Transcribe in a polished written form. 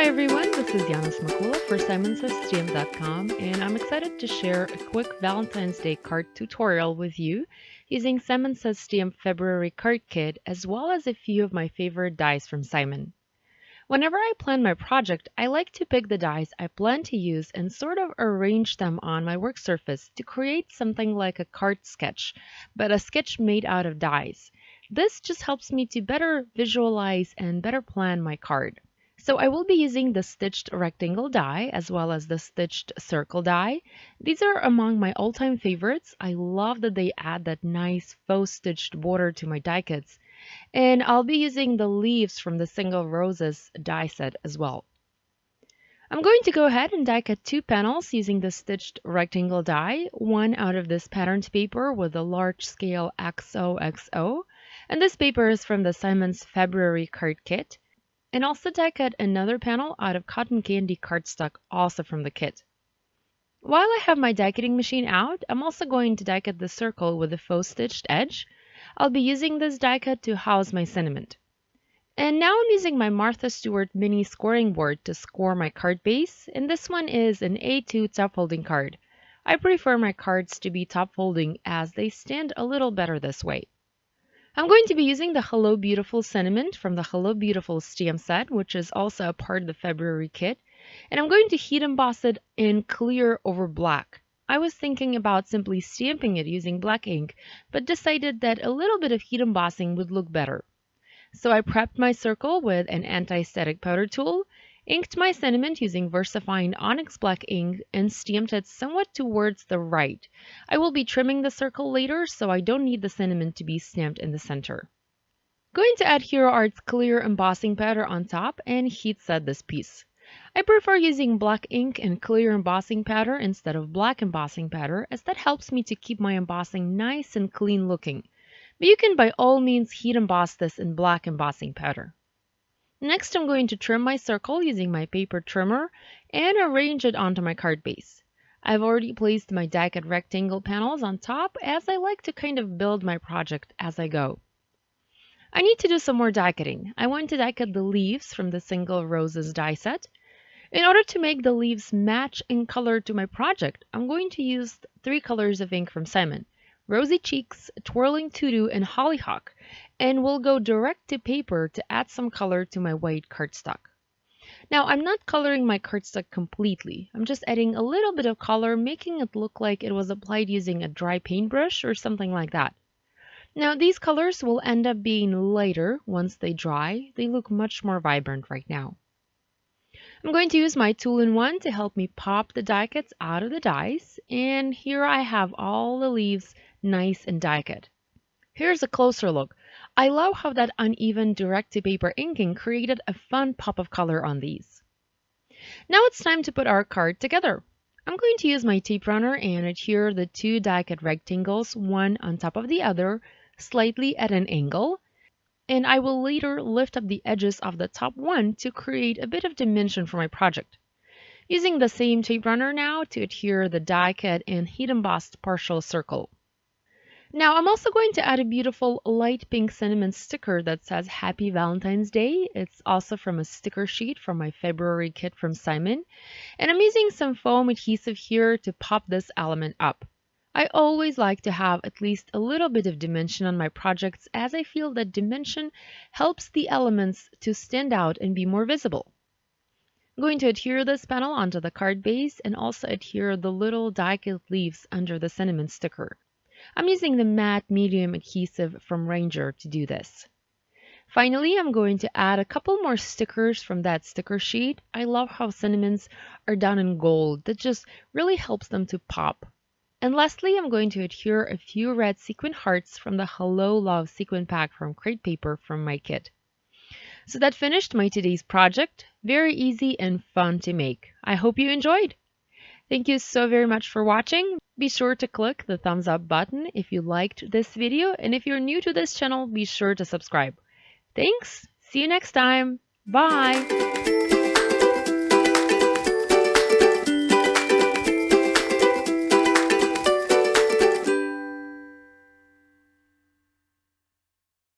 Hi everyone, this is Yana Smakula for SimonsSTM.com, and I'm excited to share a quick Valentine's Day card tutorial with you using Simons STM February card kit as well as a few of my favorite dies from Simon. Whenever I plan my project, I like to pick the dies I plan to use and sort of arrange them on my work surface to create something like a card sketch, but a sketch made out of dies. This just helps me to better visualize and better plan my card. So I will be using the stitched rectangle die as well as the stitched circle die. These are among my all-time favorites. I love that they add that nice faux stitched border to my die kits. And I'll be using the leaves from the single roses die set as well. I'm going to go ahead and die cut two panels using the stitched rectangle die, one out of this patterned paper with a large scale XOXO. And this paper is from the Simons February card kit. And also die cut another panel out of cotton candy cardstock, also from the kit. While I have my die cutting machine out, I'm also going to die cut the circle with a faux stitched edge. I'll be using this die cut to house my sentiment. And now I'm using my Martha Stewart mini scoring board to score my card base, and this one is an A2 top folding card. I prefer my cards to be top folding as they stand a little better this way. I'm going to be using the Hello Beautiful sentiment from the Hello Beautiful STM set, which is also a part of the February kit, and I'm going to heat emboss it in clear over black. I was thinking about simply stamping it using black ink, but decided that a little bit of heat embossing would look better. So I prepped my circle with an anti-static powder tool, inked my sentiment using VersaFine Onyx Black ink, and stamped it somewhat towards the right. I will be trimming the circle later, so I don't need the sentiment to be stamped in the center. Going to add Hero Art's clear embossing powder on top and heat set this piece. I prefer using black ink and clear embossing powder instead of black embossing powder, as that helps me to keep my embossing nice and clean looking. But you can by all means heat emboss this in black embossing powder. Next, I'm going to trim my circle using my paper trimmer and arrange it onto my card base. I've already placed my die cut rectangle panels on top, as I like to kind of build my project as I go. I need to do some more die cutting. I want to die cut the leaves from the single roses die set. In order to make the leaves match in color to my project, I'm going to use 3 colors of ink from Simon: Rosy Cheeks, Twirling Tutu, and Hollyhock, and we'll go direct to paper to add some color to my white cardstock. Now, I'm not coloring my cardstock completely. I'm just adding a little bit of color, making it look like it was applied using a dry paintbrush or something like that. Now, these colors will end up being lighter once they dry. They look much more vibrant right now. I'm going to use my tool-in-one to help me pop the die cuts out of the dies, and here I have all the leaves nice and die cut. Here's a closer look. I love how that uneven direct-to-paper inking created a fun pop of color on these. Now it's time to put our card together. I'm going to use my tape runner and adhere the 2 die cut rectangles, one on top of the other, slightly at an angle, and I will later lift up the edges of the top one to create a bit of dimension for my project. Using the same tape runner now to adhere the die cut and heat embossed partial circle. Now I'm also going to add a beautiful light pink sentiment sticker that says Happy Valentine's Day. It's also from a sticker sheet from my February kit from Simon, and I'm using some foam adhesive here to pop this element up. I always like to have at least a little bit of dimension on my projects, as I feel that dimension helps the elements to stand out and be more visible. I'm going to adhere this panel onto the card base and also adhere the little die cut leaves under the sentiment sticker. I'm using the matte medium adhesive from Ranger to do this. Finally, I'm going to add a couple more stickers from that sticker sheet. I love how sentiments are done in gold. That just really helps them to pop. And lastly, I'm going to adhere a few red sequin hearts from the Hello Love sequin pack from Crate Paper from my kit. So that finished my today's project. Very easy and fun to make. I hope you enjoyed. Thank you so very much for watching. Be sure to click the thumbs up button if you liked this video, and if you're new to this channel, be sure to subscribe. Thanks. See you next time. Bye.